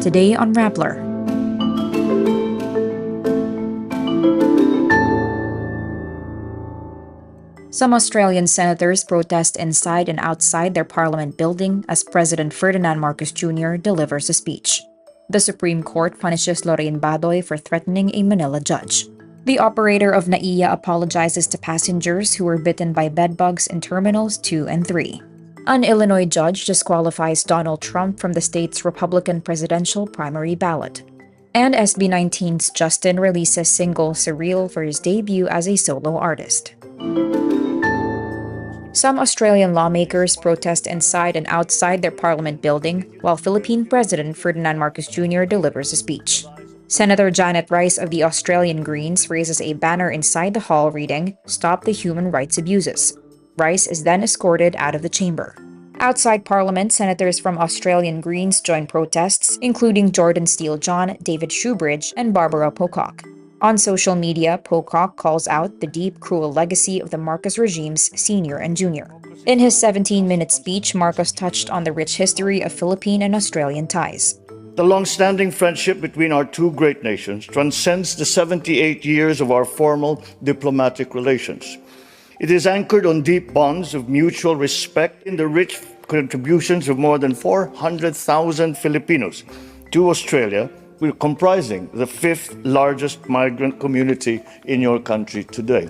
Today on Rappler. Some Australian senators protest inside and outside their parliament building as President Ferdinand Marcos Jr. delivers a speech. The Supreme Court punishes Badoy for threatening a Manila judge. The operator of NAIA apologizes to passengers who were bitten by bedbugs in Terminals 2 and 3. An Illinois judge disqualifies Donald Trump from the state's Republican presidential primary ballot. And SB 19's Justin releases single Surreal for his debut as a solo artist. Some Australian lawmakers protest inside and outside their parliament building, while Philippine President Ferdinand Marcos Jr. delivers a speech. Senator Janet Raes of the Australian Greens raises a banner inside the hall reading, "Stop the Human Rights Abuses." Raes is then escorted out of the chamber. Outside Parliament, senators from Australian Greens join protests, including Jordan Steele-John, David Shoebridge, and Barbara Pocock. On social media, Pocock calls out the deep, cruel legacy of the Marcos regimes, senior and junior. In his 17-minute speech, Marcos touched on the rich history of Philippine and Australian ties. The long-standing friendship between our two great nations transcends the 78 years of our formal diplomatic relations. It is anchored on deep bonds of mutual respect in the rich contributions of more than 400,000 Filipinos to Australia, comprising the fifth largest migrant community in your country today.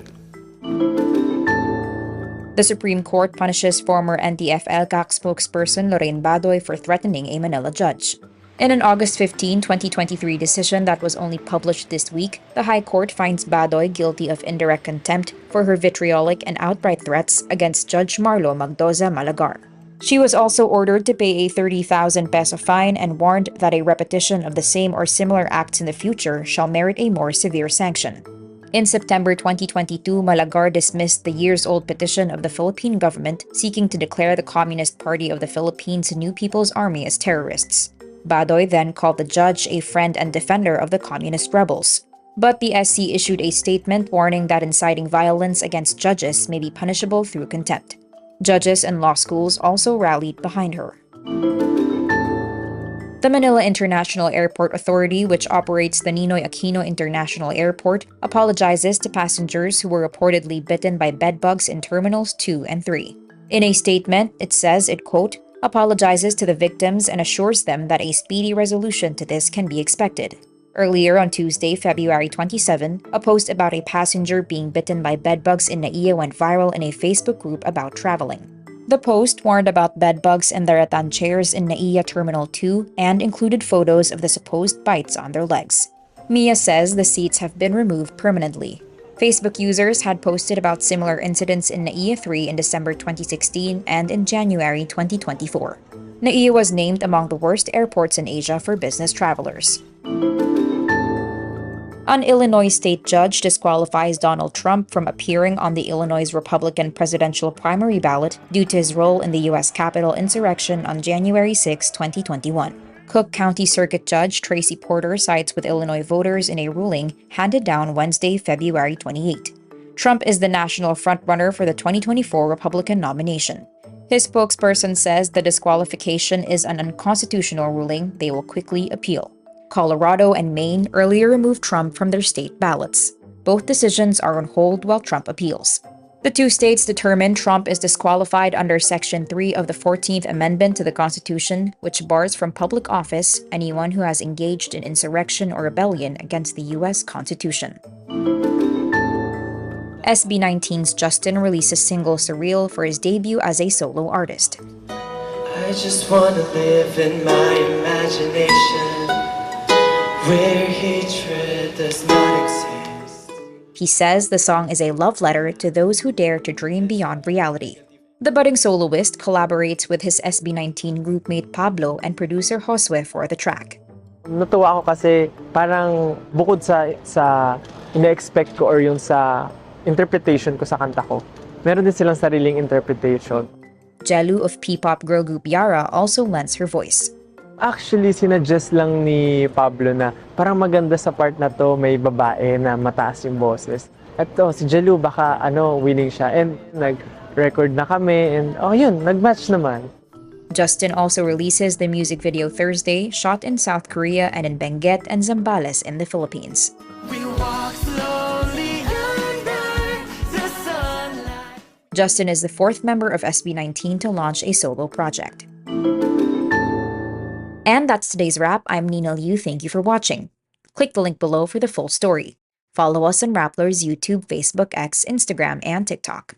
The Supreme Court punishes former NTF-ELCAC spokesperson Badoy for threatening a Manila judge. In an August 15, 2023 decision that was only published this week, the High Court finds Badoy guilty of indirect contempt for her vitriolic and outright threats against Judge Marlo Magdoza Malagar. She was also ordered to pay a 30,000 peso fine and warned that a repetition of the same or similar acts in the future shall merit a more severe sanction. In September 2022, Malagar dismissed the years-old petition of the Philippine government seeking to declare the Communist Party of the Philippines New People's Army as terrorists. Badoy then called the judge a friend and defender of the communist rebels. But the SC issued a statement warning that inciting violence against judges may be punishable through contempt. Judges and law schools also rallied behind her. The Manila International Airport Authority, which operates the Ninoy Aquino International Airport, apologizes to passengers who were reportedly bitten by bedbugs in Terminals 2 and 3. In a statement, it says it, quote, apologizes to the victims and assures them that a speedy resolution to this can be expected. Earlier on Tuesday, February 27, a post about a passenger being bitten by bedbugs in NAIA went viral in a Facebook group about traveling. The post warned about bedbugs in the rattan chairs in NAIA Terminal 2 and included photos of the supposed bites on their legs. Mia says the seats have been removed permanently. Facebook users had posted about similar incidents in NAIA 3 in December 2016 and in January 2024. NAIA was named among the worst airports in Asia for business travelers. An Illinois state judge disqualifies Donald Trump from appearing on the Illinois Republican presidential primary ballot due to his role in the U.S. Capitol insurrection on January 6, 2021. Cook County Circuit Judge Tracy Porter sides with Illinois voters in a ruling handed down Wednesday, February 28. Trump is the national frontrunner for the 2024 Republican nomination. His spokesperson says the disqualification is an unconstitutional ruling they will quickly appeal. Colorado and Maine earlier removed Trump from their state ballots. Both decisions are on hold while Trump appeals. The two states determined Trump is disqualified under Section 3 of the 14th Amendment to the Constitution, which bars from public office anyone who has engaged in insurrection or rebellion against the U.S. Constitution. SB 19's Justin releases single Surreal for his debut as a solo artist. I just want to live in my imagination, where hatred does not exist. He says the song is a love letter to those who dare to dream beyond reality. The budding soloist collaborates with his SB 19 groupmate Pablo and producer Josue for the track. Natuwa ako kasi parang bukod sa ina-expect ko or yung sa interpretation ko sa kanta ko, meron din silang sariling interpretation. Jelu of P-pop girl group Yara also lends her voice. Actually, sinuggest lang ni Pablo na parang maganda sa part na to, may babae na mataas yung boses. At si Jelu, baka willing siya. And nag-record na kami and yun, nag-match naman. Justin also releases the music video Thursday, shot in South Korea and in Benguet and Zambales in the Philippines. We walk slowly under the sunlight. Justin is the fourth member of SB19 to launch a solo project. And that's today's wrap. I'm Nina Liu. Thank you for watching. Click the link below for the full story. Follow us on Rappler's YouTube, Facebook, X, Instagram, and TikTok.